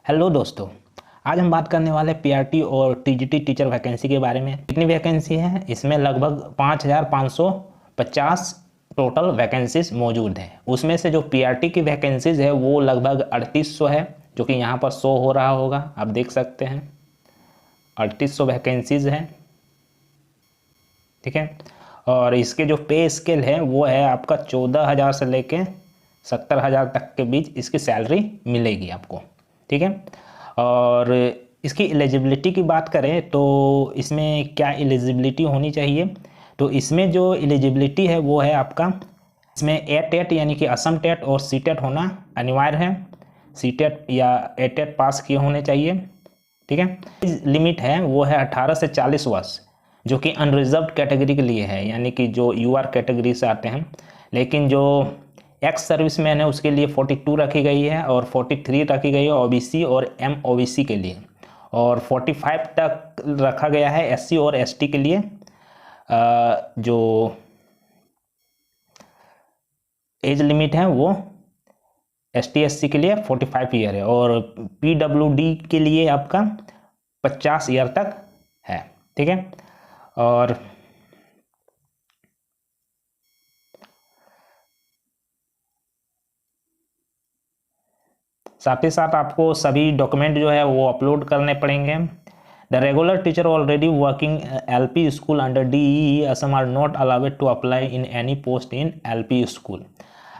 Hello दोस्तों, आज हम बात करने वाले पीआरटी और टीजीटी टीचर वैकेंसी के बारे में। कितनी वैकेंसी है? इसमें लगभग 5550 टोटल वैकेंसीज मौजूद हैं। उसमें से जो पीआरटी की वैकेंसीज है वो लगभग 3800 है, जो कि यहाँ पर शो हो रहा होगा, आप देख सकते हैं 3800 वैकेंसीज हैं। ठीक है। और इसके जो पे स्केल है वो है आपका 14,000 से लेके 70,000 तक के बीच इसकी सैलरी मिलेगी आपको। ठीक है। और इसकी एलिजिबिलिटी की बात करें तो इसमें क्या एलिजिबिलिटी होनी चाहिए, तो इसमें जो एलिजिबिलिटी है वो है आपका, इसमें ए टेट यानी कि असम टेट और सी टेट होना अनिवार्य है। सी टेट या ए टेट पास किए होने चाहिए। ठीक है। लिमिट है वो है 18 से 40 वर्ष, जो कि अनरिजर्व कैटेगरी के लिए है, यानी कि जो यूआर कैटेगरी से आते हैं। लेकिन जो एक्स सर्विसमैन है उसके लिए 42 रखी गई है और 43 रखी गई है ओबीसी और एम ओबीसी के लिए, और 45 तक रखा गया है एससी और एसटी के लिए। जो एज लिमिट है वो एसटी एससी के लिए 45 ईयर है, और पीडब्ल्यूडी के लिए आपका 50 ईयर तक है। ठीक है। और साथ ही साथ आपको सभी डॉक्यूमेंट जो है वो अपलोड करने पड़ेंगे। The regular teacher already working LP school under DEE Assam are not allowed to apply in any post in LP school.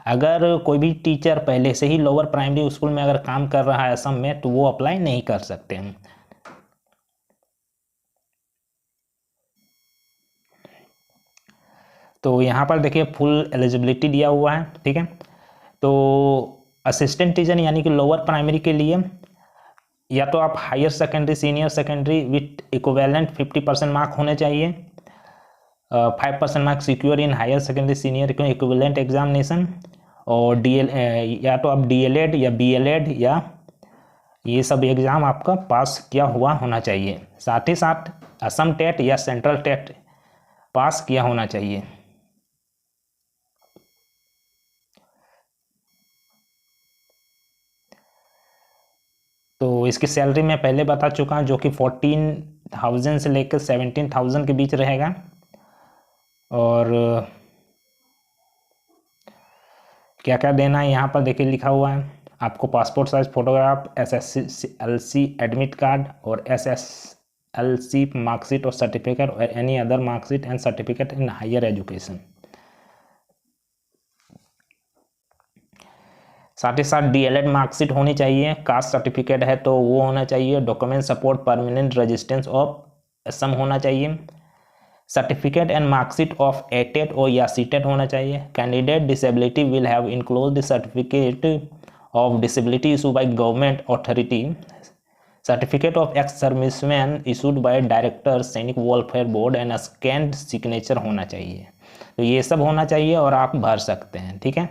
अगर कोई भी टीचर पहले से ही लोअर प्राइमरी स्कूल में अगर काम कर रहा है असम में, तो वो अप्लाई नहीं कर सकते हैं। तो यहाँ पर देखिए फुल एलिजिबिलिटी दिया हुआ है। ठीक है। तो असिस्टेंट टीचर यानी कि लोअर प्राइमरी के लिए या तो आप higher secondary senior secondary with equivalent 50% mark होने चाहिए, 5% mark secure in higher secondary senior equivalent examination, और या तो आप डीएलएड या बीएलएड या ये सब एग्ज़ाम आपका पास किया हुआ होना चाहिए। साथ ही साथ असम टेट या सेंट्रल टेट पास किया होना चाहिए। तो इसकी सैलरी मैं पहले बता चुका हूँ, जो कि 14,000 से लेकर 17,000 के बीच रहेगा। और क्या क्या देना है यहाँ पर देखिए लिखा हुआ है। आपको passport size photograph, SSLC admit card और SSLC मार्कशीट और सर्टिफिकेट और any other marksheet and certificate in higher education. साथ ही साथ डीएलएड मार्कशीट होनी चाहिए, कास्ट सर्टिफिकेट है तो वो होना चाहिए, document support permanent residence of Assam होना चाहिए, certificate and marksheet of ATET और या सीटेट होना चाहिए। Candidate disability will have enclose the certificate of disability issue by government authority, certificate of ex serviceman issued by director Sainik Welfare Board and scanned signature होना चाहिए। तो ये सब होना चाहिए और आप भर सकते हैं। ठीक है।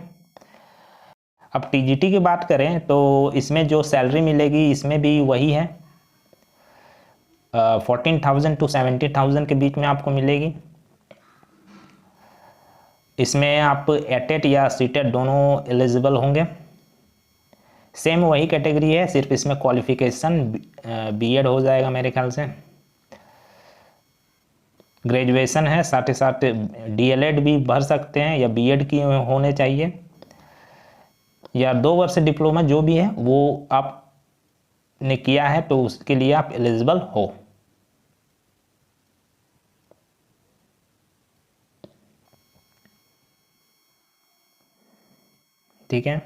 अब टीजीटी की बात करें तो इसमें जो सैलरी मिलेगी इसमें भी वही है, 14,000 to 70,000 के बीच में आपको मिलेगी। इसमें आप एटेट या सीटेट दोनों एलिजिबल होंगे। सेम वही कैटेगरी है, सिर्फ इसमें क्वालिफिकेशन बीएड हो जाएगा मेरे ख्याल से, ग्रेजुएशन है। साथ ही साथ डीएलएड भी भर सकते हैं या बीएड की होने चाहिए, या 2 वर्ष डिप्लोमा जो भी है वो आपने किया है तो उसके लिए आप एलिजिबल हो। ठीक है।